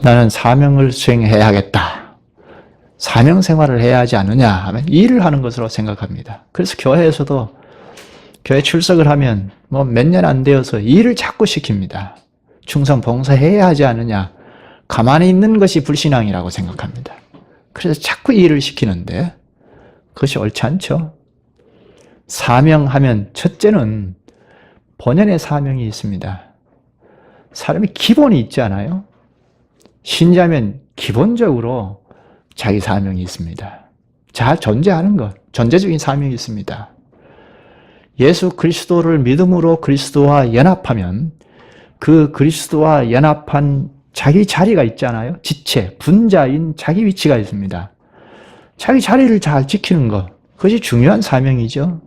나는 사명을 수행해야겠다. 사명 생활을 해야 하지 않느냐 하면 일을 하는 것으로 생각합니다. 그래서 교회에서도 교회 출석을 하면 뭐 몇 년 안 되어서 일을 자꾸 시킵니다. 충성 봉사해야 하지 않느냐. 가만히 있는 것이 불신앙이라고 생각합니다. 그래서 자꾸 일을 시키는데 그것이 옳지 않죠. 사명하면 첫째는 본연의 사명이 있습니다. 사람이 기본이 있지 않아요? 신자면 기본적으로 자기 사명이 있습니다. 잘 존재하는 것, 존재적인 사명이 있습니다. 예수 그리스도를 믿음으로 그리스도와 연합하면 그 그리스도와 연합한 자기 자리가 있잖아요. 지체, 분자인 자기 위치가 있습니다. 자기 자리를 잘 지키는 것, 그것이 중요한 사명이죠.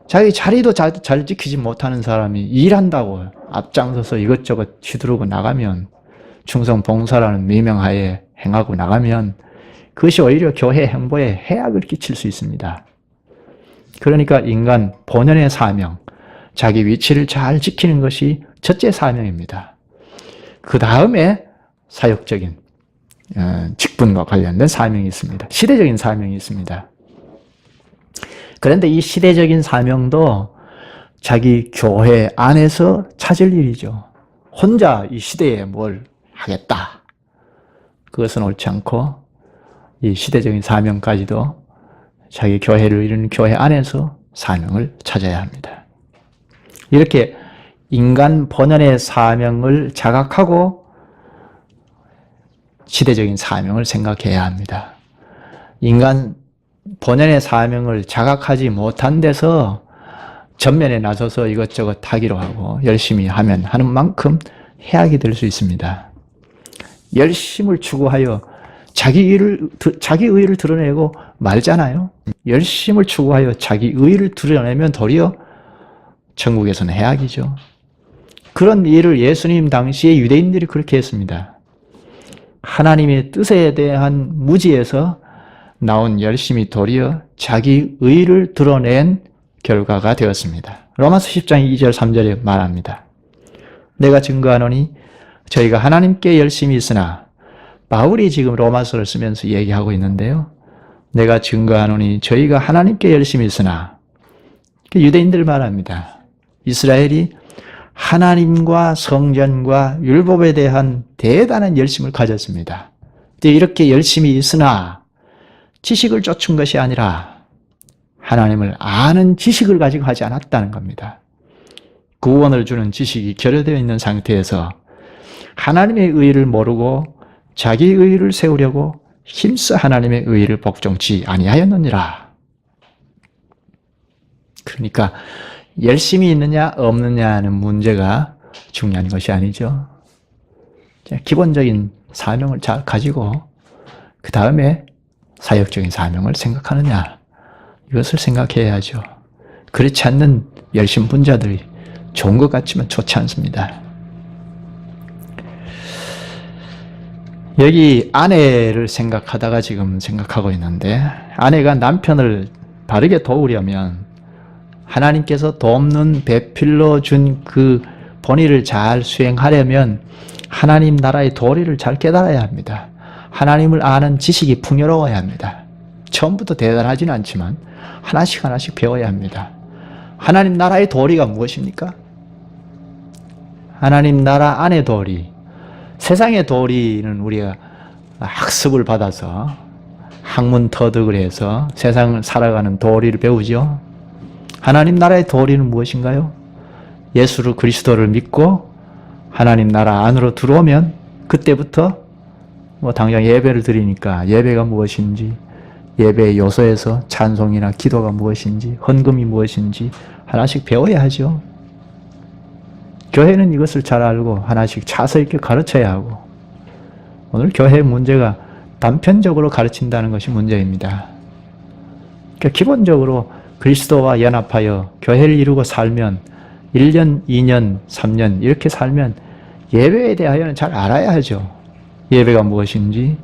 자기 자리도 잘 지키지 못하는 사람이 일한다고 앞장서서 이것저것 휘두르고 나가면, 충성 봉사라는 미명하에 행하고 나가면 그것이 오히려 교회 행보에 해악을 끼칠 수 있습니다. 그러니까 인간 본연의 사명, 자기 위치를 잘 지키는 것이 첫째 사명입니다. 그 다음에 사역적인 직분과 관련된 사명이 있습니다. 시대적인 사명이 있습니다. 그런데 이 시대적인 사명도 자기 교회 안에서 찾을 일이죠. 혼자 이 시대에 뭘 하겠다. 그것은 옳지 않고 이 시대적인 사명까지도 자기 교회를 이루는 교회 안에서 사명을 찾아야 합니다. 이렇게 인간 본연의 사명을 자각하고 시대적인 사명을 생각해야 합니다. 인간 본연의 사명을 자각하지 못한 데서 전면에 나서서 이것저것 하기로 하고 열심히 하면 하는 만큼 해악이 될 수 있습니다. 열심을 추구하여 자기 의를 드러내고 말잖아요. 열심을 추구하여 자기 의를 드러내면 도리어 천국에서는 해악이죠. 그런 일을 예수님 당시에 유대인들이 그렇게 했습니다. 하나님의 뜻에 대한 무지에서 나온 열심이 도리어 자기 의를 드러낸 결과가 되었습니다. 로마서 10장 2절 3절에 말합니다. 내가 증거하노니 저희가 하나님께 열심히 있으나, 바울이 지금 로마서를 쓰면서 얘기하고 있는데요. 내가 증거하노니 저희가 하나님께 열심히 있으나, 유대인들 말합니다. 이스라엘이 하나님과 성전과 율법에 대한 대단한 열심을 가졌습니다. 이렇게 열심히 있으나 지식을 쫓은 것이 아니라 하나님을 아는 지식을 가지고 하지 않았다는 겁니다. 구원을 주는 지식이 결여되어 있는 상태에서 하나님의 의를 모르고 자기 의를 세우려고 힘써 하나님의 의를 복종치 아니하였느니라. 그러니까 열심히 있느냐 없느냐는 문제가 중요한 것이 아니죠. 기본적인 사명을 잘 가지고 그 다음에 사역적인 사명을 생각하느냐, 이것을 생각해야죠. 그렇지 않는 열심분자들이 좋은 것 같지만 좋지 않습니다. 여기 아내를 생각하다가 지금 생각하고 있는데, 아내가 남편을 바르게 도우려면 하나님께서 돕는 배필로 준 그 본의를 잘 수행하려면 하나님 나라의 도리를 잘 깨달아야 합니다. 하나님을 아는 지식이 풍요로워야 합니다. 처음부터 대단하지는 않지만 하나씩 하나씩 배워야 합니다. 하나님 나라의 도리가 무엇입니까? 하나님 나라 안의 도리, 세상의 도리는 우리가 학습을 받아서 학문 터득을 해서 세상을 살아가는 도리를 배우죠. 하나님 나라의 도리는 무엇인가요? 예수를 그리스도를 믿고 하나님 나라 안으로 들어오면 그때부터 당장 예배를 드리니까 예배가 무엇인지, 예배의 요소에서 찬송이나 기도가 무엇인지, 헌금이 무엇인지 하나씩 배워야 하죠. 교회는 이것을 잘 알고 하나씩 차서 있게 가르쳐야 하고, 오늘 교회의 문제가 단편적으로 가르친다는 것이 문제입니다. 그러니까 기본적으로 그리스도와 연합하여 교회를 이루고 살면 1년, 2년, 3년 이렇게 살면 예배에 대하여는 잘 알아야 하죠. 예배가 무엇인지,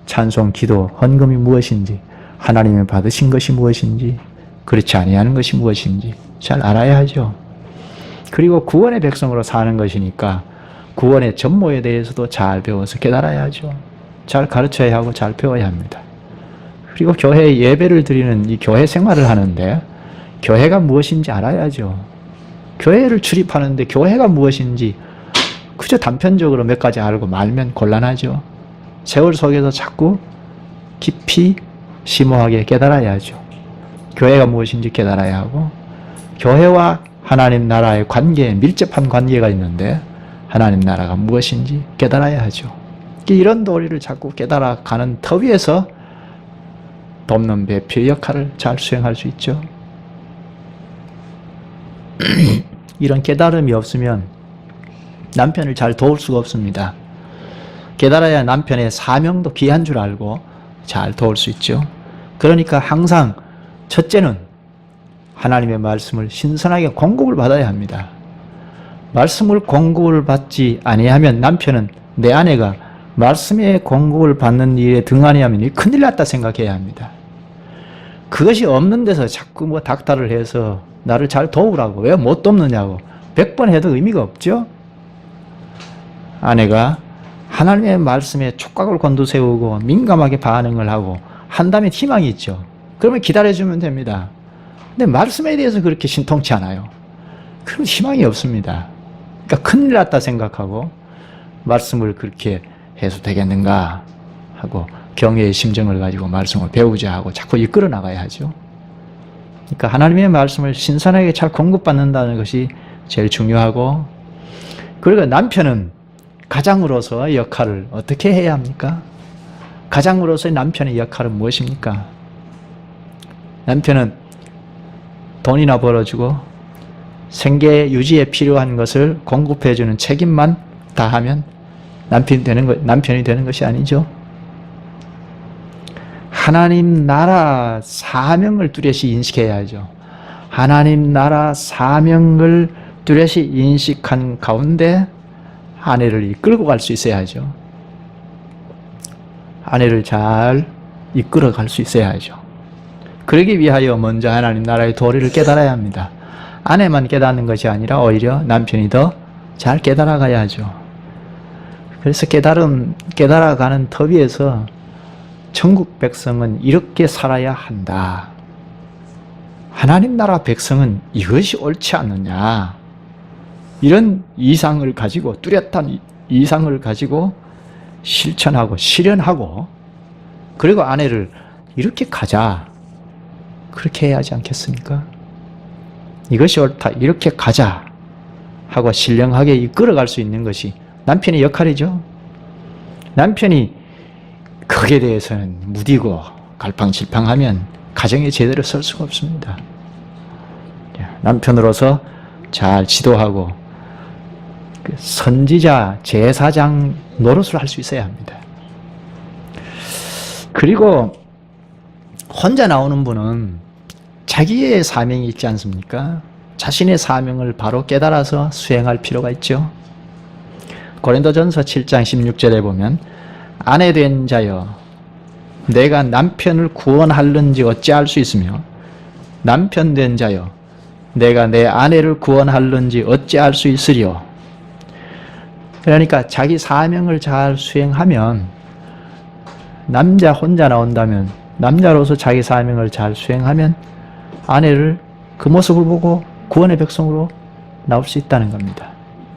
찬송, 기도, 헌금이 무엇인지, 하나님이 받으신 것이 무엇인지, 그렇지 아니하는 것이 무엇인지 잘 알아야 하죠. 그리고 구원의 백성으로 사는 것이니까 구원의 전모에 대해서도 잘 배워서 깨달아야 하죠. 잘 가르쳐야 하고 잘 배워야 합니다. 그리고 교회에 예배를 드리는 이 교회 생활을 하는데 교회가 무엇인지 알아야죠. 교회를 출입하는데 교회가 무엇인지 그저 단편적으로 몇 가지 알고 말면 곤란하죠. 세월 속에서 자꾸 깊이 심오하게 깨달아야죠. 교회가 무엇인지 깨달아야 하고 교회와 하나님 나라의 관계에 밀접한 관계가 있는데 하나님 나라가 무엇인지 깨달아야 하죠. 이런 도리를 자꾸 깨달아가는 터위에서 돕는 배필 역할을 잘 수행할 수 있죠. 이런 깨달음이 없으면 남편을 잘 도울 수가 없습니다. 깨달아야 남편의 사명도 귀한 줄 알고 잘 도울 수 있죠. 그러니까 항상 첫째는 하나님의 말씀을 신선하게 공급을 받아야 합니다. 말씀을 공급을 받지 아니하면 남편은 내 아내가 말씀의 공급을 받는 일에 등한히하면 큰일 났다 생각해야 합니다. 그것이 없는 데서 자꾸 뭐 닥달을 해서 나를 잘 도우라고 왜 못 돕느냐고 100번 해도 의미가 없죠. 아내가 하나님의 말씀에 촉각을 곤두세우고 민감하게 반응을 하고 한다면 희망이 있죠. 그러면 기다려주면 됩니다. 근데 말씀에 대해서 그렇게 신통치 않아요. 그럼 희망이 없습니다. 그러니까 큰일 났다 생각하고 말씀을 그렇게 해서 되겠는가 하고 경외의 심정을 가지고 말씀을 배우자 하고 자꾸 이끌어 나가야 하죠. 그러니까 하나님의 말씀을 신선하게 잘 공급받는다는 것이 제일 중요하고, 그리고 남편은 가장으로서 역할을 어떻게 해야 합니까? 가장으로서의 남편의 역할은 무엇입니까? 남편은 돈이나 벌어주고 생계 유지에 필요한 것을 공급해주는 책임만 다하면 남편이 되는 것이 아니죠. 하나님 나라 사명을 뚜렷이 인식해야죠. 하나님 나라 사명을 뚜렷이 인식한 가운데 아내를 이끌고 갈 수 있어야죠. 아내를 잘 이끌어 갈 수 있어야죠. 그러기 위하여 먼저 하나님 나라의 도리를 깨달아야 합니다. 아내만 깨닫는 것이 아니라 오히려 남편이 더 잘 깨달아가야 하죠. 그래서 깨달아가는 터위에서 천국 백성은 이렇게 살아야 한다. 하나님 나라 백성은 이것이 옳지 않느냐. 이런 이상을 가지고, 뚜렷한 이상을 가지고 실천하고 실현하고, 그리고 아내를 이렇게 가자. 그렇게 해야 하지 않겠습니까? 이것이 옳다. 이렇게 가자. 하고 신령하게 이끌어갈 수 있는 것이 남편의 역할이죠. 남편이 거기에 대해서는 무디고 갈팡질팡하면 가정에 제대로 설 수가 없습니다. 남편으로서 잘 지도하고 선지자, 제사장 노릇을 할 수 있어야 합니다. 그리고 혼자 나오는 분은 자기의 사명이 있지 않습니까? 자신의 사명을 바로 깨달아서 수행할 필요가 있죠. 고린도전서 7장 16절에 보면 아내 된 자여 내가 남편을 구원하는지 어찌할 수 있으며 남편 된 자여 내가 내 아내를 구원하는지 어찌할 수 있으리요. 그러니까 자기 사명을 잘 수행하면, 남자 혼자 나온다면 남자로서 자기 사명을 잘 수행하면 아내를 그 모습을 보고 구원의 백성으로 나올 수 있다는 겁니다.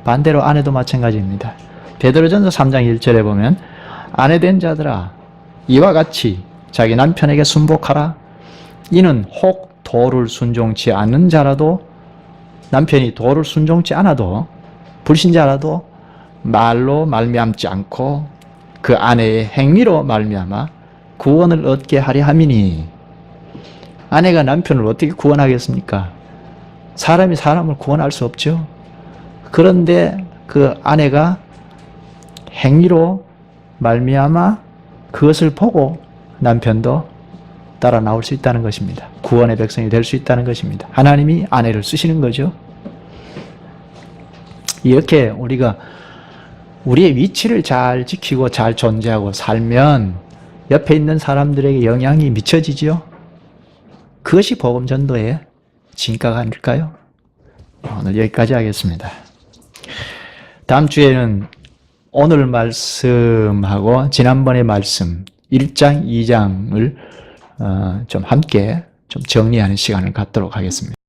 반대로 아내도 마찬가지입니다. 베드로전서 3장 1절에 보면 아내 된 자들아 이와 같이 자기 남편에게 순복하라. 이는 혹 도를 순종치 않는 자라도, 남편이 도를 순종치 않아도, 불신자라도 말로 말미암지 않고 그 아내의 행위로 말미암아 구원을 얻게 하려 함이니. 아내가 남편을 어떻게 구원하겠습니까? 사람이 사람을 구원할 수 없죠. 그런데 그 아내가 행위로 말미암아 그것을 보고 남편도 따라 나올 수 있다는 것입니다. 구원의 백성이 될 수 있다는 것입니다. 하나님이 아내를 쓰시는 거죠. 이렇게 우리가 우리의 위치를 잘 지키고 잘 존재하고 살면 옆에 있는 사람들에게 영향이 미쳐지죠. 그것이 복음 전도의 진가가 아닐까요? 오늘 여기까지 하겠습니다. 다음 주에는 오늘 말씀하고 지난번의 말씀 1장, 2장을 좀 함께 좀 정리하는 시간을 갖도록 하겠습니다.